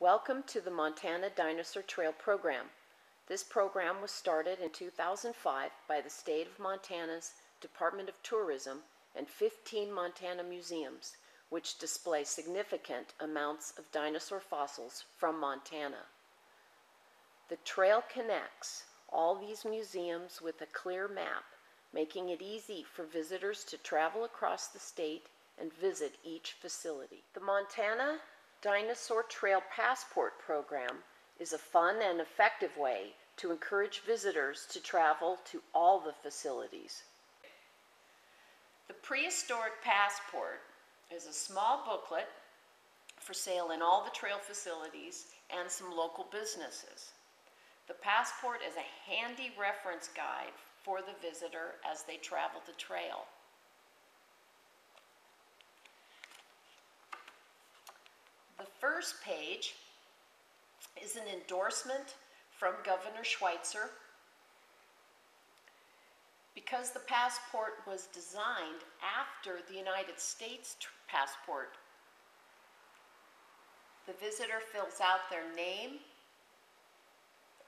Welcome to the Montana Dinosaur Trail program. This program was started in 2005 by the state of Montana's Department of Tourism and 15 Montana museums, which display significant amounts of dinosaur fossils from Montana. The trail connects all these museums with a clear map, making it easy for visitors to travel across the state and visit each facility. The Montana Dinosaur Trail Passport program is a fun and effective way to encourage visitors to travel to all the facilities. The Prehistoric Passport is a small booklet for sale in all the trail facilities and some local businesses. The passport is a handy reference guide for the visitor as they travel the trail. The first page is an endorsement from Governor Schweitzer. Because the passport was designed after the United States passport, the visitor fills out their name,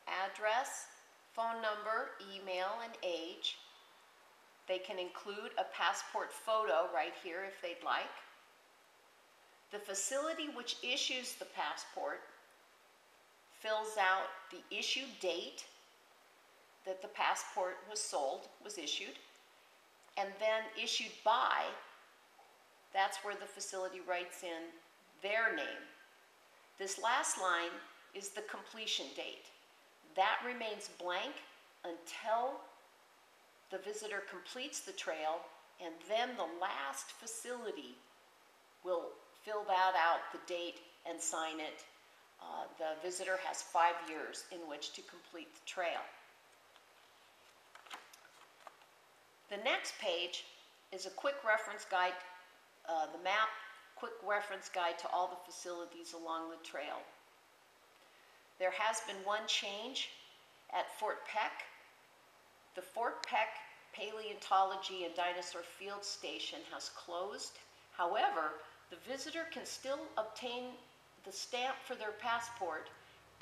address, phone number, email, and age. They can include a passport photo right here if they'd like. The facility which issues the passport fills out the issue date that the passport was issued, and then issued by, that's where the facility writes in their name. This last line is the completion date. That remains blank until the visitor completes the trail, and then the last facility will fill that out, the date, and sign it. The visitor has 5 years in which to complete the trail. The next page is a quick reference guide, the map, quick reference guide to all the facilities along the trail. There has been one change at Fort Peck. The Fort Peck Paleontology and Dinosaur Field Station has closed. However, the visitor can still obtain the stamp for their passport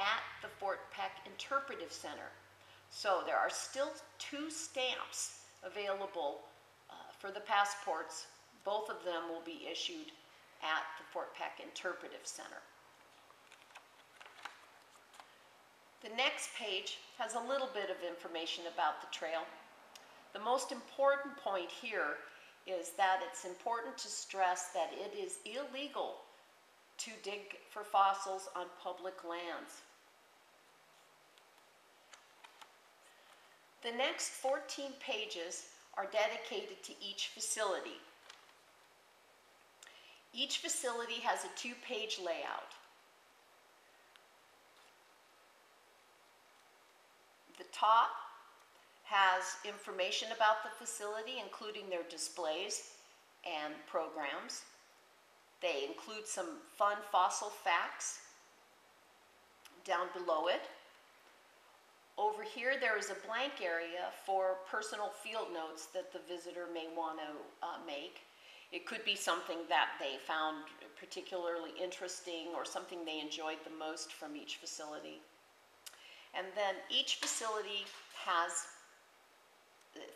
at the Fort Peck Interpretive Center. So there are still 2 stamps available for the passports. Both of them will be issued at the Fort Peck Interpretive Center. The next page has a little bit of information about the trail. The most important point here is that it's important to stress that it is illegal to dig for fossils on public lands. The next 14 pages are dedicated to each facility. Each facility has a 2-page layout. The top has information about the facility, including their displays and programs. They include some fun fossil facts down below it. Over here, there is a blank area for personal field notes that the visitor may want to make. It could be something that they found particularly interesting or something they enjoyed the most from each facility. And then each facility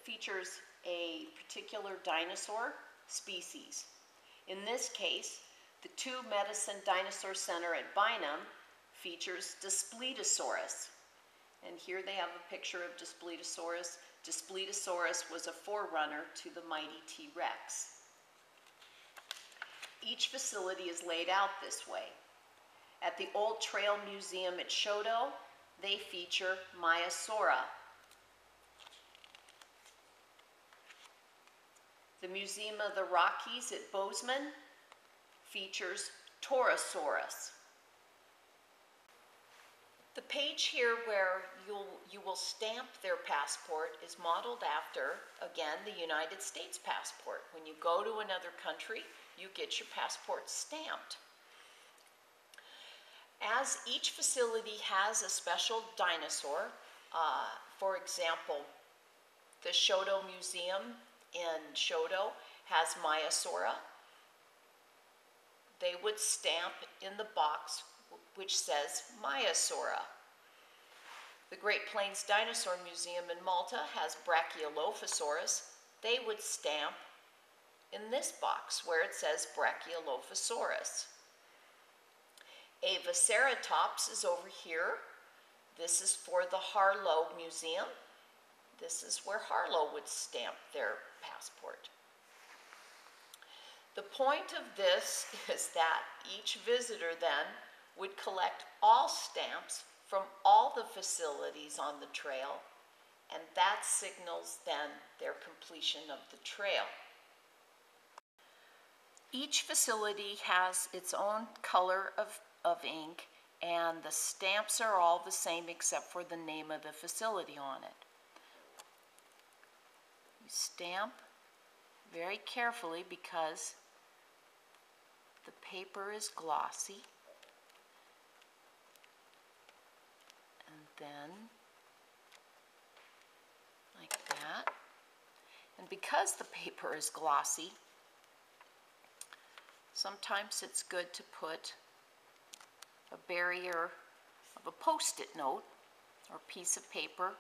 features a particular dinosaur species. In this case, the 2 Medicine Dinosaur Center at Bynum features Daspletosaurus. And here they have a picture of Daspletosaurus. Daspletosaurus was a forerunner to the mighty T-Rex. Each facility is laid out this way. At the Old Trail Museum at Choteau, they feature Maiasaura. The Museum of the Rockies at Bozeman features Torosaurus. The page here where you will stamp their passport is modeled after, again, the United States passport. When you go to another country, you get your passport stamped. As each facility has a special dinosaur, for example, the Choteau Museum in Choteau has Maiasaura. They would stamp in the box which says Maiasaura. The Great Plains Dinosaur Museum in Malta has Brachylophosaurus. They would stamp in this box where it says Brachylophosaurus. Avaceratops is over here. This is for the Harlow Museum. This is where Harlow would stamp their passport. The point of this is that each visitor then would collect all stamps from all the facilities on the trail, and that signals then their completion of the trail. Each facility has its own color of ink, and the stamps are all the same except for the name of the facility on it. You stamp very carefully because the paper is glossy. And then, like that. And because the paper is glossy, sometimes it's good to put a barrier of a post-it note or piece of paper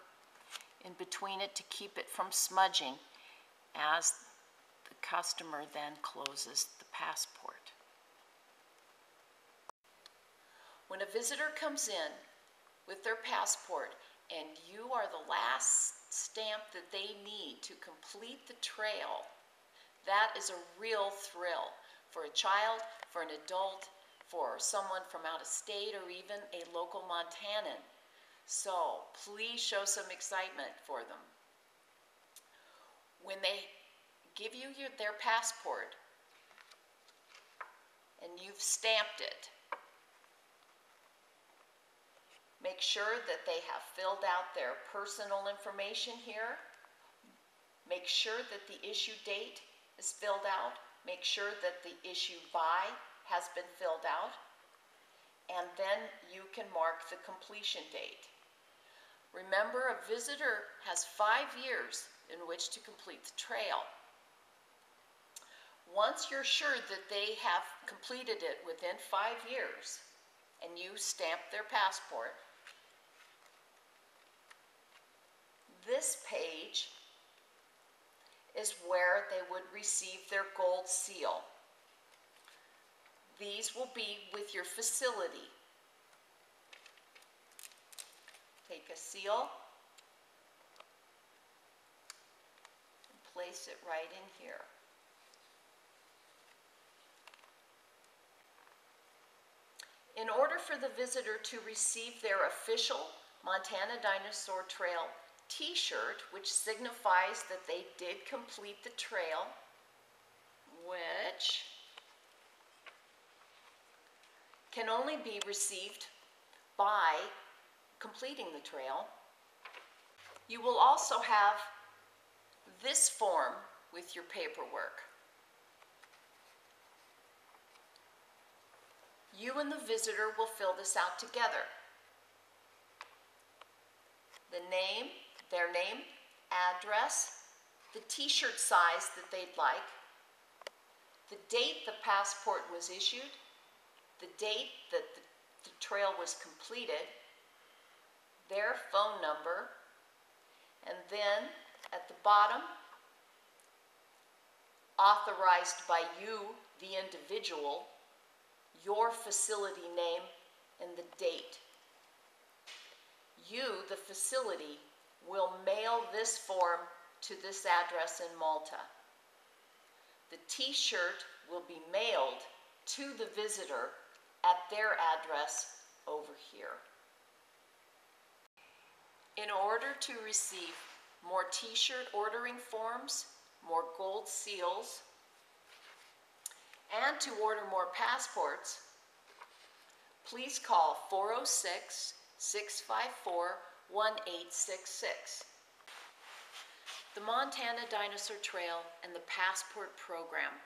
in between it to keep it from smudging as the customer then closes the passport. When a visitor comes in with their passport and you are the last stamp that they need to complete the trail, that is a real thrill for a child, for an adult, for someone from out of state, or even a local Montanan. So please show some excitement for them. When they give you their passport and you've stamped it, make sure that they have filled out their personal information here. Make sure that the issue date is filled out. Make sure that the issue by has been filled out. And then you can mark the completion date. Remember, a visitor has 5 years in which to complete the trail. Once you're sure that they have completed it within 5 years and you stamp their passport, this page is where they would receive their gold seal. These will be with your facility. Take a seal and place it right in here. In order for the visitor to receive their official Montana Dinosaur Trail t-shirt, which signifies that they did complete the trail, which can only be received by completing the trail, you will also have this form with your paperwork. You and the visitor will fill this out together. The name, their name, address, the t-shirt size that they'd like, the date the passport was issued, the date that the trail was completed, their phone number, and then at the bottom, authorized by you, the individual, your facility name and the date. You, the facility, will mail this form to this address in Malta. The t-shirt will be mailed to the visitor at their address over here. In order to receive more t-shirt ordering forms, more gold seals, and to order more passports, please call 406-654-1866. The Montana Dinosaur Trail and the Passport Program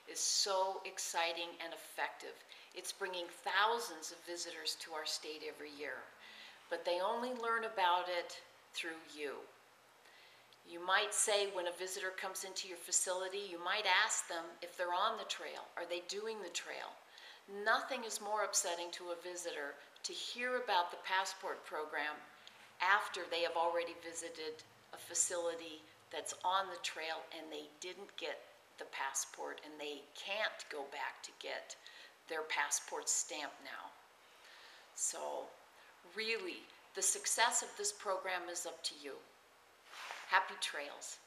is so exciting and effective. It's bringing thousands of visitors to our state every year, but they only learn about it through you. You might say when a visitor comes into your facility, you might ask them if they're on the trail. Are they doing the trail? Nothing is more upsetting to a visitor to hear about the passport program after they have already visited a facility that's on the trail and they didn't get the passport and they can't go back to get their passport stamp now. So really, the success of this program is up to you. Happy trails.